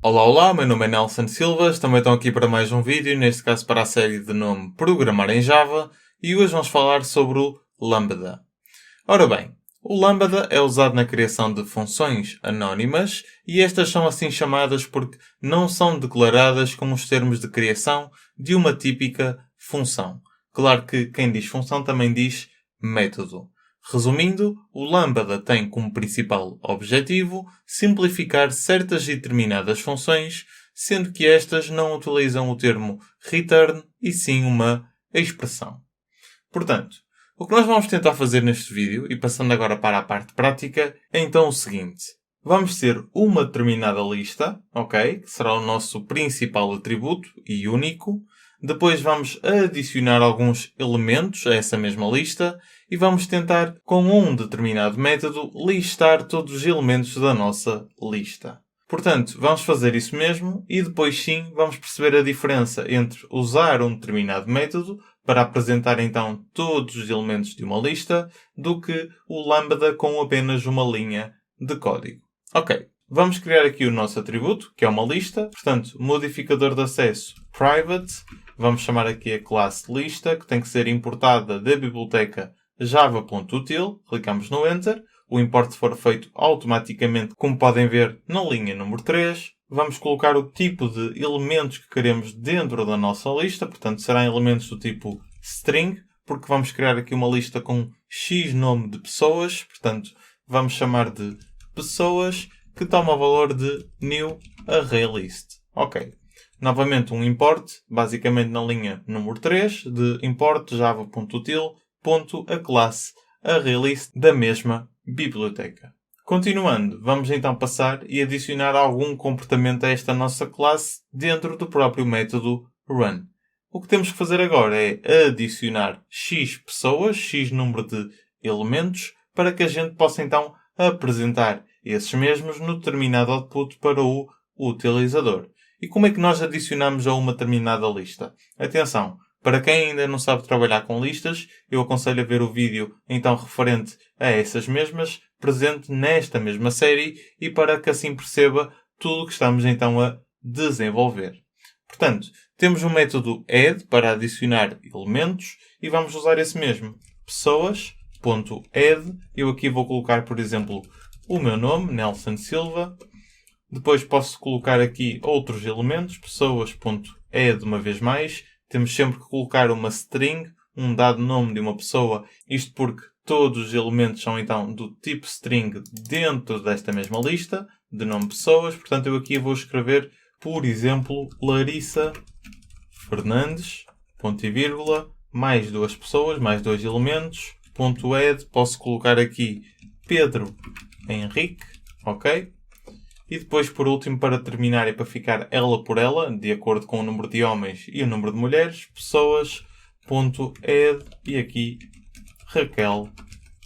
Olá, olá, meu nome é Nelson Silva, também estão aqui para mais um vídeo, neste caso para a série de nome Programar em Java, e hoje vamos falar sobre o Lambda. Ora bem, o Lambda é usado na criação de funções anónimas e estas são assim chamadas porque não são declaradas com os termos de criação de uma típica função. Claro que quem diz função também diz método. Resumindo, o Lambda tem como principal objetivo simplificar certas e determinadas funções, sendo que estas não utilizam o termo return e sim uma expressão. Portanto, o que nós vamos tentar fazer neste vídeo, e passando agora para a parte prática, é então o seguinte. Vamos ter uma determinada lista, ok? Que será o nosso principal atributo e único. Depois vamos adicionar alguns elementos a essa mesma lista e vamos tentar, com um determinado método, listar todos os elementos da nossa lista. Portanto, vamos fazer isso mesmo e depois sim vamos perceber a diferença entre usar um determinado método para apresentar então todos os elementos de uma lista do que o Lambda com apenas uma linha de código. Ok, vamos criar aqui o nosso atributo, que é uma lista. Portanto, modificador de acesso private. Vamos chamar aqui a classe lista, que tem que ser importada da biblioteca java.util. Clicamos no Enter. O import for feito automaticamente, como podem ver na linha número 3. Vamos colocar o tipo de elementos que queremos dentro da nossa lista. Portanto, serão elementos do tipo string, porque vamos criar aqui uma lista com X nome de pessoas. Portanto, vamos chamar de pessoas, que toma o valor de new ArrayList. Ok. Novamente um import, basicamente na linha número 3, de import java.util.a classe ArrayList da mesma biblioteca. Continuando, vamos então passar e adicionar algum comportamento a esta nossa classe dentro do próprio método run. O que temos que fazer agora é adicionar X pessoas, X número de elementos, para que a gente possa então apresentar esses mesmos no determinado output para o utilizador. E como é que nós adicionamos a uma determinada lista? Atenção, para quem ainda não sabe trabalhar com listas, eu aconselho a ver o vídeo então referente a essas mesmas, presente nesta mesma série, e para que assim perceba tudo o que estamos então a desenvolver. Portanto, temos um método add para adicionar elementos e vamos usar esse mesmo. Pessoas.add. Eu aqui vou colocar, por exemplo, o meu nome, Nelson Silva. Depois posso colocar aqui outros elementos. Pessoas.add uma vez mais. Temos sempre que colocar uma string, um dado nome de uma pessoa. Isto porque todos os elementos são então do tipo string dentro desta mesma lista de nome pessoas. Portanto, eu aqui vou escrever, por exemplo, Larissa Fernandes, ponto e vírgula, mais duas pessoas, mais dois elementos, ponto add. Posso colocar aqui Pedro Henrique, ok? E depois, por último, para terminar e para ficar ela por ela, de acordo com o número de homens e o número de mulheres, pessoas.add e aqui Raquel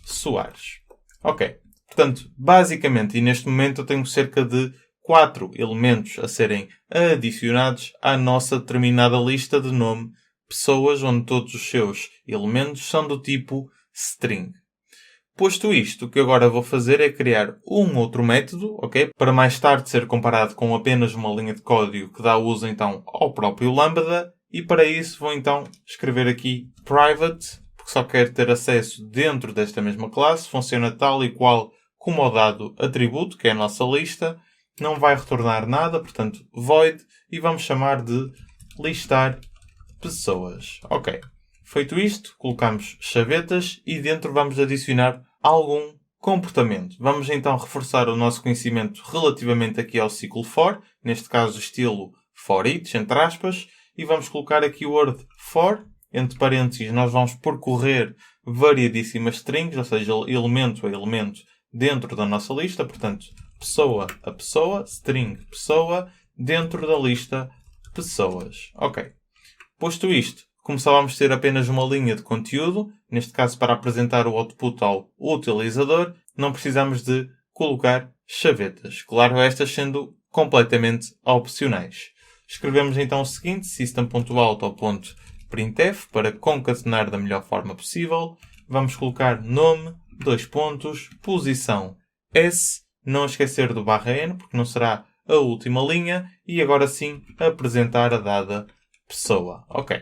Soares. Ok. Portanto, basicamente, e neste momento eu tenho cerca de 4 elementos a serem adicionados à nossa determinada lista de nome pessoas, onde todos os seus elementos são do tipo string. Posto isto, o que agora vou fazer é criar um outro método, ok? Para mais tarde ser comparado com apenas uma linha de código que dá uso então ao próprio Lambda. E para isso vou então escrever aqui private, porque só quero ter acesso dentro desta mesma classe. Funciona tal e qual como o dado atributo, que é a nossa lista. Não vai retornar nada, portanto void. E vamos chamar de listar pessoas. Ok. Feito isto, colocamos chavetas e dentro vamos adicionar algum comportamento. Vamos então reforçar o nosso conhecimento relativamente aqui ao ciclo for, neste caso estilo for each, entre aspas, e vamos colocar aqui o word for, entre parênteses nós vamos percorrer variadíssimas strings, ou seja, elemento a elemento dentro da nossa lista, portanto, pessoa a pessoa, string pessoa, dentro da lista pessoas. Ok. Posto isto, como só vamos ter apenas uma linha de conteúdo, neste caso para apresentar o output ao utilizador, não precisamos de colocar chavetas. Claro, estas sendo completamente opcionais. Escrevemos então o seguinte, system.out.printf, para concatenar da melhor forma possível. Vamos colocar nome, posição S, não esquecer do /n, porque não será a última linha e agora sim apresentar a dada pessoa. Ok.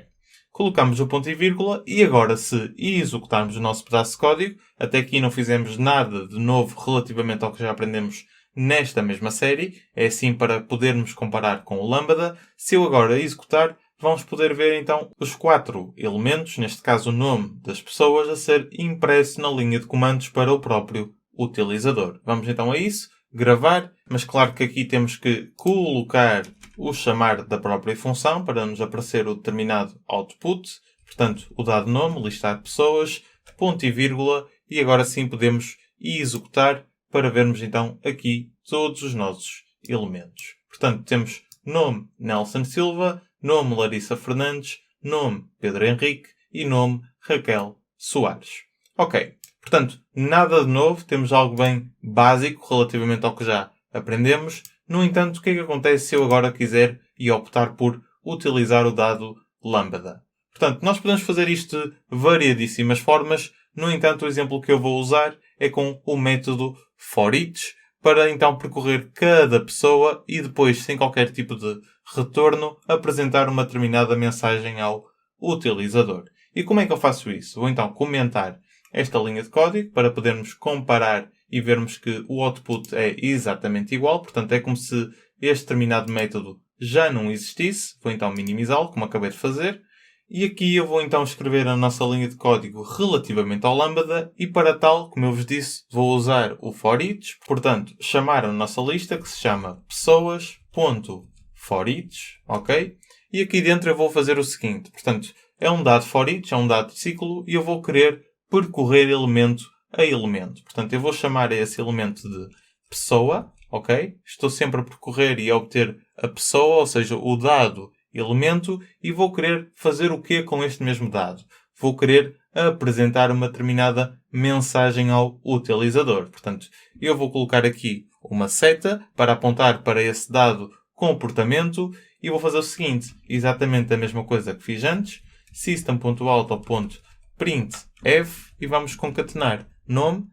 Colocamos o ponto e vírgula e agora se executarmos o nosso pedaço de código, até aqui não fizemos nada de novo relativamente ao que já aprendemos nesta mesma série, é assim para podermos comparar com o Lambda. Se eu agora executar, vamos poder ver então os 4 elementos, neste caso o nome das pessoas, a ser impresso na linha de comandos para o próprio utilizador. Vamos então a isso, gravar, mas claro que aqui temos que colocar o chamar da própria função para nos aparecer o determinado output. Portanto, o dado nome, listar pessoas, ponto e vírgula, e agora sim podemos executar para vermos então aqui todos os nossos elementos. Portanto, temos nome Nelson Silva, nome Larissa Fernandes, nome Pedro Henrique e nome Raquel Soares. Ok. Portanto, nada de novo, temos algo bem básico relativamente ao que já aprendemos. No entanto, o que é que acontece se eu agora quiser e optar por utilizar o dado Lambda? Portanto, nós podemos fazer isto de variadíssimas formas. No entanto, o exemplo que eu vou usar é com o método forEach, para então percorrer cada pessoa e depois, sem qualquer tipo de retorno, apresentar uma determinada mensagem ao utilizador. E como é que eu faço isso? Vou então comentar esta linha de código para podermos comparar e vermos que o output é exatamente igual. Portanto, é como se este determinado método já não existisse. Vou então minimizá-lo, como acabei de fazer. E aqui eu vou então escrever a nossa linha de código relativamente ao Lambda e para tal, como eu vos disse, vou usar o forEach. Portanto, chamar a nossa lista que se chama pessoas.forEach, ok? E aqui dentro eu vou fazer o seguinte. Portanto, é um dado forEach, é um dado de ciclo e eu vou querer percorrer elemento a elemento. Portanto, eu vou chamar a esse elemento de pessoa, ok? Estou sempre a percorrer e a obter a pessoa, ou seja, o dado elemento, e vou querer fazer o quê com este mesmo dado? Vou querer apresentar uma determinada mensagem ao utilizador. Portanto, eu vou colocar aqui uma seta para apontar para esse dado comportamento e vou fazer o seguinte, exatamente a mesma coisa que fiz antes, system.out.printf e vamos concatenar nome,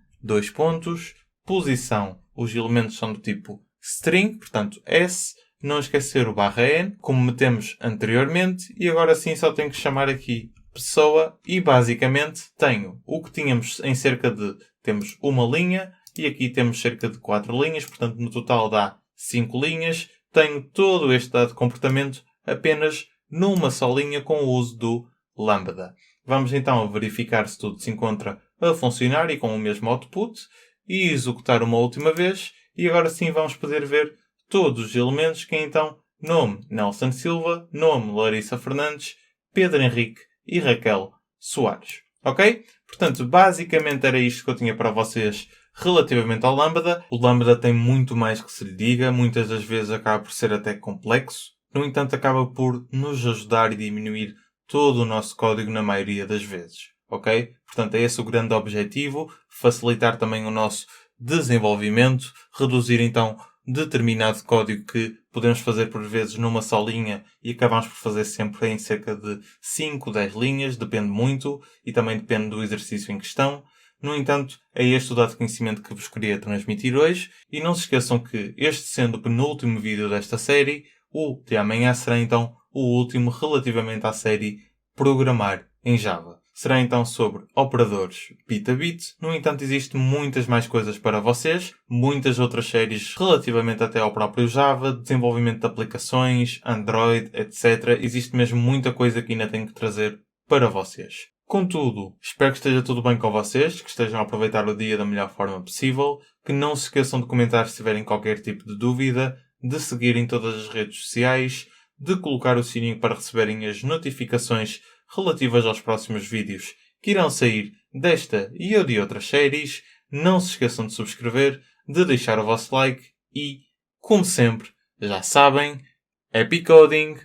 posição, os elementos são do tipo string, portanto S, não esquecer o /n, como metemos anteriormente, e agora sim só tenho que chamar aqui pessoa e basicamente tenho o que tínhamos em temos uma linha e aqui temos cerca de 4 linhas, portanto no total dá 5 linhas. Tenho todo este dado de comportamento apenas numa só linha com o uso do Lambda. Vamos então verificar se tudo se encontra a funcionar e com o mesmo output e executar uma última vez e agora sim vamos poder ver todos os elementos que é então nome Nelson Silva, nome Larissa Fernandes, Pedro Henrique e Raquel Soares. Ok? Portanto, basicamente era isto que eu tinha para vocês relativamente ao Lambda. O Lambda tem muito mais que se lhe diga, muitas das vezes acaba por ser até complexo. No entanto, acaba por nos ajudar e diminuir todo o nosso código na maioria das vezes. Ok? Portanto, é esse o grande objetivo, facilitar também o nosso desenvolvimento, reduzir então determinado código que podemos fazer por vezes numa só linha e acabamos por fazer sempre em cerca de 5, 10 linhas, depende muito e também depende do exercício em questão. No entanto, é este o dado de conhecimento que vos queria transmitir hoje e não se esqueçam que este sendo o penúltimo vídeo desta série, o de amanhã será então o último relativamente à série Programar em Java. Será então sobre operadores bit a bit. No entanto, existem muitas mais coisas para vocês. Muitas outras séries relativamente até ao próprio Java, desenvolvimento de aplicações, Android, etc. Existe mesmo muita coisa que ainda tenho que trazer para vocês. Contudo, espero que esteja tudo bem com vocês, que estejam a aproveitar o dia da melhor forma possível, que não se esqueçam de comentar se tiverem qualquer tipo de dúvida, de seguirem todas as redes sociais, de colocar o sininho para receberem as notificações relativas aos próximos vídeos que irão sair desta e ou de outras séries. Não se esqueçam de subscrever, de deixar o vosso like e, como sempre, já sabem, Happy Coding!